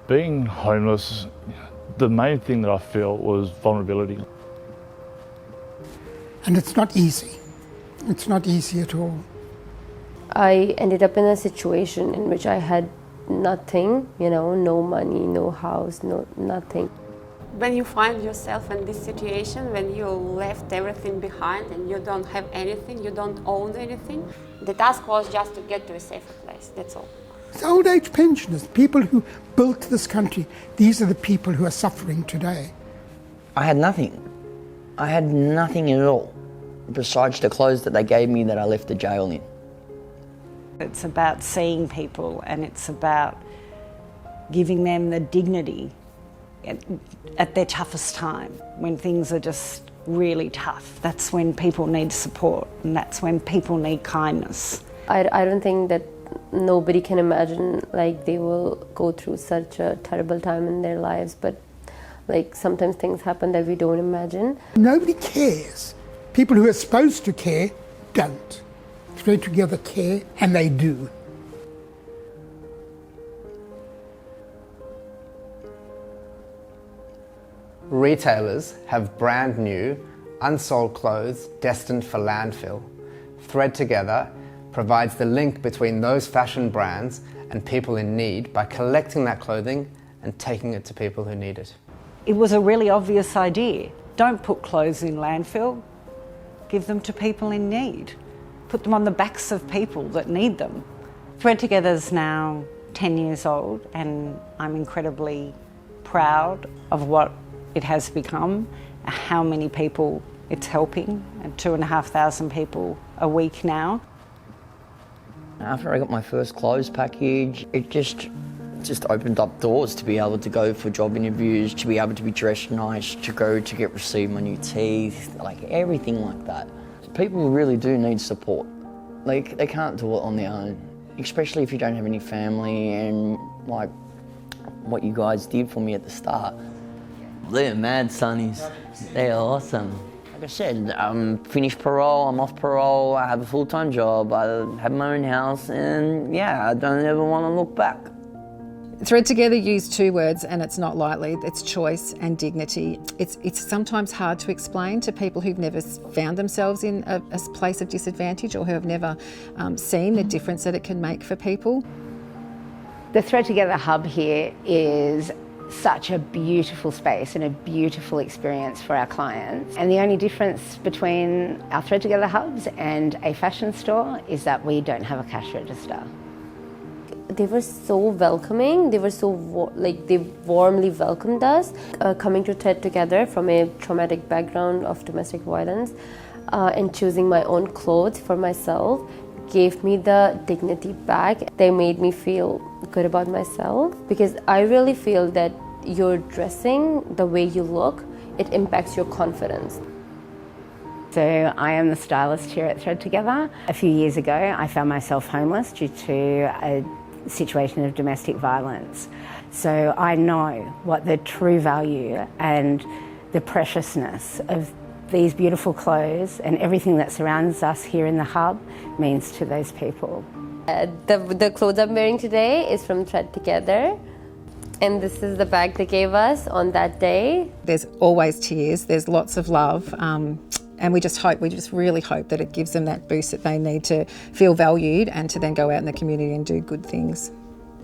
Being homeless, the main thing that I felt was vulnerability. And it's not easy. It's not easy at all. I ended up in a situation in which I had nothing, no money, no house, nothing. When you find yourself in this situation, when you left everything behind and you don't have anything, you don't own anything, the task was just to get to a safer place, that's all. It's old age pensioners, people who built this country. These are the people who are suffering today. I had nothing. I had nothing at all, besides the clothes that they gave me that I left the jail in. It's about seeing people, and it's about giving them the dignity at their toughest time, when things are just really tough. That's when people need support, and that's when people need kindness. I don't think that nobody can imagine they will go through such a terrible time in their lives, but sometimes things happen that we don't imagine. Nobody cares. People who are supposed to care don't. Thread Together care, and they do. Retailers have brand new, unsold clothes destined for landfill. Thread Together provides the link between those fashion brands and people in need by collecting that clothing and taking it to people who need it. It was a really obvious idea. Don't put clothes in landfill, give them to people in need. Put them on the backs of people that need them. Thread Together is now 10 years old, and I'm incredibly proud of what it has become, how many people it's helping, and 2,500 people a week now. After I got my first clothes package, it just opened up doors to be able to go for job interviews, to be able to be dressed nice, to go to receive my new teeth, everything like that. People really do need support. They can't do it on their own, especially if you don't have any family, and what you guys did for me at the start. They're mad sunnies. They're awesome. Like I said, I'm finished parole, I'm off parole, I have a full-time job, I have my own house, and yeah, I don't ever want to look back. Thread Together use two words, and it's not lightly. It's choice and dignity. It's sometimes hard to explain to people who've never found themselves in a place of disadvantage, or who have never seen the difference that it can make for people. The Thread Together hub here is such a beautiful space and a beautiful experience for our clients. And the only difference between our Thread Together hubs and a fashion store is that we don't have a cash register. They were so welcoming. They were so they warmly welcomed us. Coming to Thread Together from a traumatic background of domestic violence, and choosing my own clothes for myself gave me the dignity back. They made me feel good about myself, because I really feel that your dressing, the way you look, it impacts your confidence. So I am the stylist here at Thread Together. A few years ago, I found myself homeless due to a situation of domestic violence. So I know what the true value and the preciousness of these beautiful clothes and everything that surrounds us here in the hub means to those people. The clothes I'm wearing today is from Thread Together, and this is the bag they gave us on that day. There's always tears, there's lots of love, and we just really hope that it gives them that boost that they need to feel valued and to then go out in the community and do good things.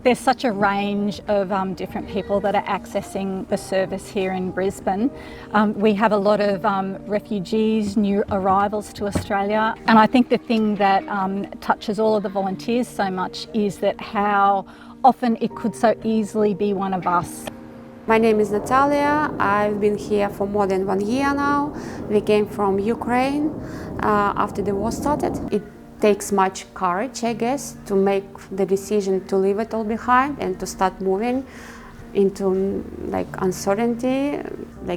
There's such a range of different people that are accessing the service here in Brisbane. We have a lot of refugees, new arrivals to Australia, and I think the thing that touches all of the volunteers so much is that how often it could so easily be one of us. My name is Natalia. I've been here for more than 1 year now. We came from Ukraine after the war started. It takes much courage, I guess, to make the decision to leave it all behind and to start moving into uncertainty.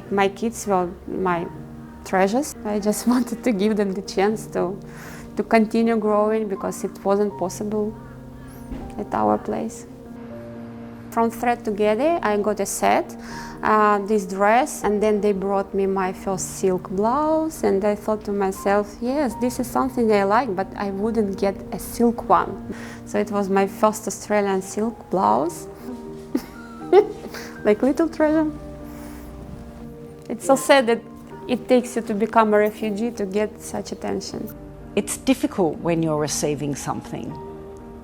My kids were my treasures. I just wanted to give them the chance to continue growing, because it wasn't possible at our place. From Thread Together, I got a set, this dress, and then they brought me my first silk blouse, and I thought to myself, yes, this is something I like, but I wouldn't get a silk one. So it was my first Australian silk blouse. like little treasure. It's so sad that it takes you to become a refugee to get such attention. It's difficult when you're receiving something.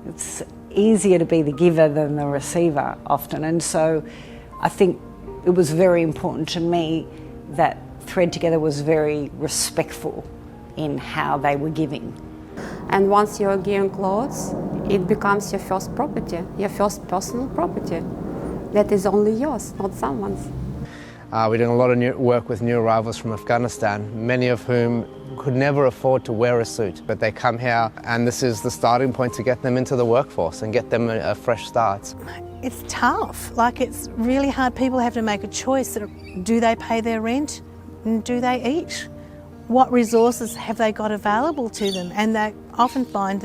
It's easier to be the giver than the receiver often, and so I think it was very important to me that Thread Together was very respectful in how they were giving. And once you're giving clothes, it becomes your first property, your first personal property. That is only yours, not someone's. We're doing a lot of work with new arrivals from Afghanistan, many of whom could never afford to wear a suit, but they come here and this is the starting point to get them into the workforce and get them a fresh start. It's tough, like it's really hard. People have to make a choice. Do they pay their rent and do they eat? What resources have they got available to them? And they often find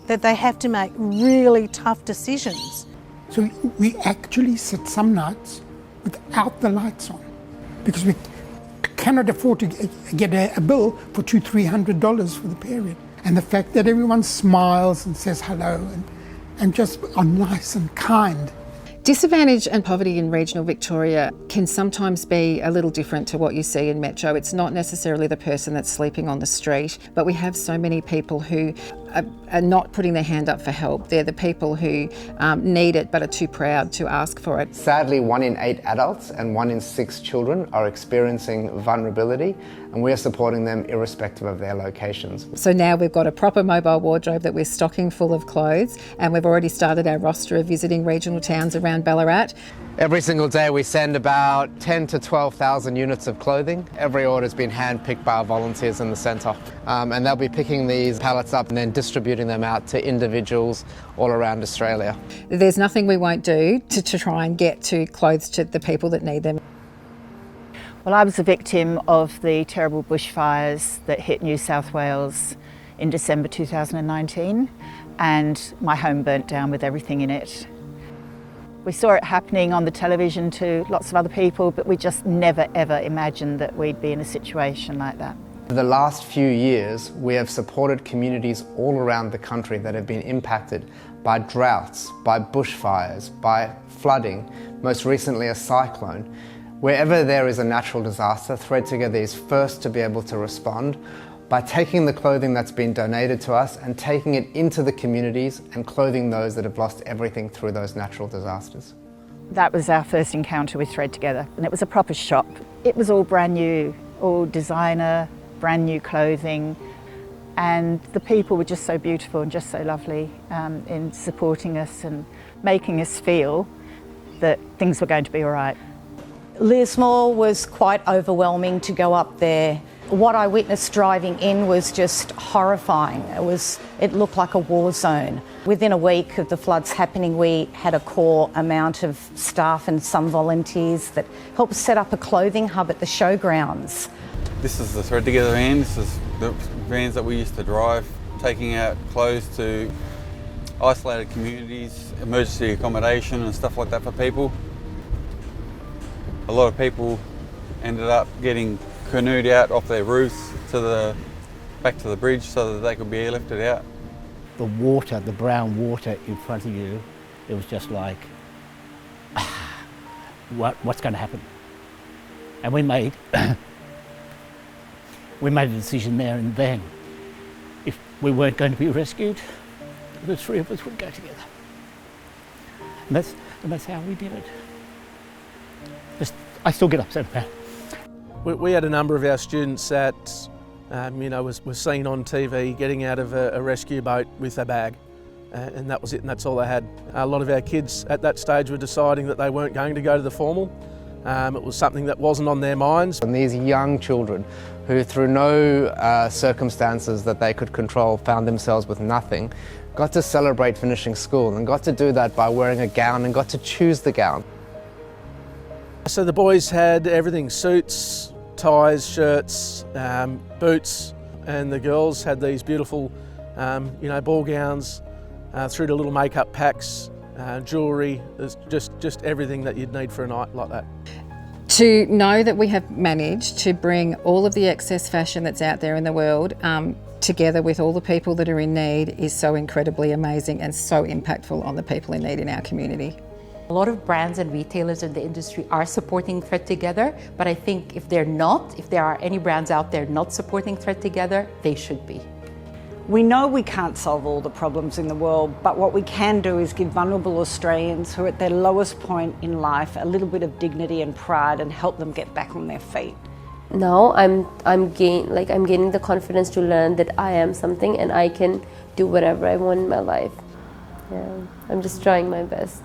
that they have to make really tough decisions. So we actually sit some nights without the lights on because we cannot afford to get a bill for $200-300 for the period. And the fact that everyone smiles and says hello and just are nice and kind. Disadvantage and poverty in regional Victoria can sometimes be a little different to what you see in Metro. It's not necessarily the person that's sleeping on the street, but we have so many people who are not putting their hand up for help. They're the people who need it but are too proud to ask for it. Sadly, 1 in 8 adults and 1 in 6 children are experiencing vulnerability, and we are supporting them irrespective of their locations. So now we've got a proper mobile wardrobe that we're stocking full of clothes, and we've already started our roster of visiting regional towns around Ballarat. Every single day we send about 10 to 12,000 units of clothing. Every order has been hand-picked by our volunteers in the centre, and they'll be picking these pallets up and then distributing them out to individuals all around Australia. There's nothing we won't do to try and get to clothes to the people that need them. Well, I was a victim of the terrible bushfires that hit New South Wales in December 2019, and my home burnt down with everything in it. We saw it happening on the television to lots of other people, but we just never ever imagined that we'd be in a situation like that. For the last few years, we have supported communities all around the country that have been impacted by droughts, by bushfires, by flooding, most recently a cyclone. Wherever there is a natural disaster, Thread Together is first to be able to respond by taking the clothing that's been donated to us and taking it into the communities and clothing those that have lost everything through those natural disasters. That was our first encounter with Thread Together, and it was a proper shop. It was all brand new, all designer, brand new clothing, and the people were just so beautiful and just so lovely in supporting us and making us feel that things were going to be all right. Lismore was quite overwhelming to go up there. What I witnessed driving in was just horrifying. It looked like a war zone. Within a week of the floods happening, we had a core amount of staff and some volunteers that helped set up a clothing hub at the showgrounds. This is the Thread Together van. This is the vans that we used to drive, taking out clothes to isolated communities, emergency accommodation and stuff like that for people. A lot of people ended up getting canoed out off their roofs back to the bridge so that they could be airlifted out. The water, the brown water in front of you, it was just like, what's going to happen? And we made a decision there and then. If we weren't going to be rescued, the three of us would go together. And that's how we did it. I still get upset about it. We had a number of our students that was seen on TV getting out of a rescue boat with a bag, and that was it, and that's all they had. A lot of our kids at that stage were deciding that they weren't going to go to the formal. It was something that wasn't on their minds. And these young children who through no circumstances that they could control found themselves with nothing, got to celebrate finishing school and got to do that by wearing a gown and got to choose the gown. So the boys had everything, suits, ties, shirts, boots, and the girls had these beautiful ball gowns, through to little makeup packs, jewellery. There's just everything that you'd need for a night like that. To know that we have managed to bring all of the excess fashion that's out there in the world together with all the people that are in need is so incredibly amazing and so impactful on the people in need in our community. A lot of brands and retailers in the industry are supporting Thread Together, but I think if there are any brands out there not supporting Thread Together, they should be. We know we can't solve all the problems in the world, but what we can do is give vulnerable Australians who are at their lowest point in life a little bit of dignity and pride and help them get back on their feet. Now I'm gaining the confidence to learn that I am something and I can do whatever I want in my life. Yeah, I'm just trying my best.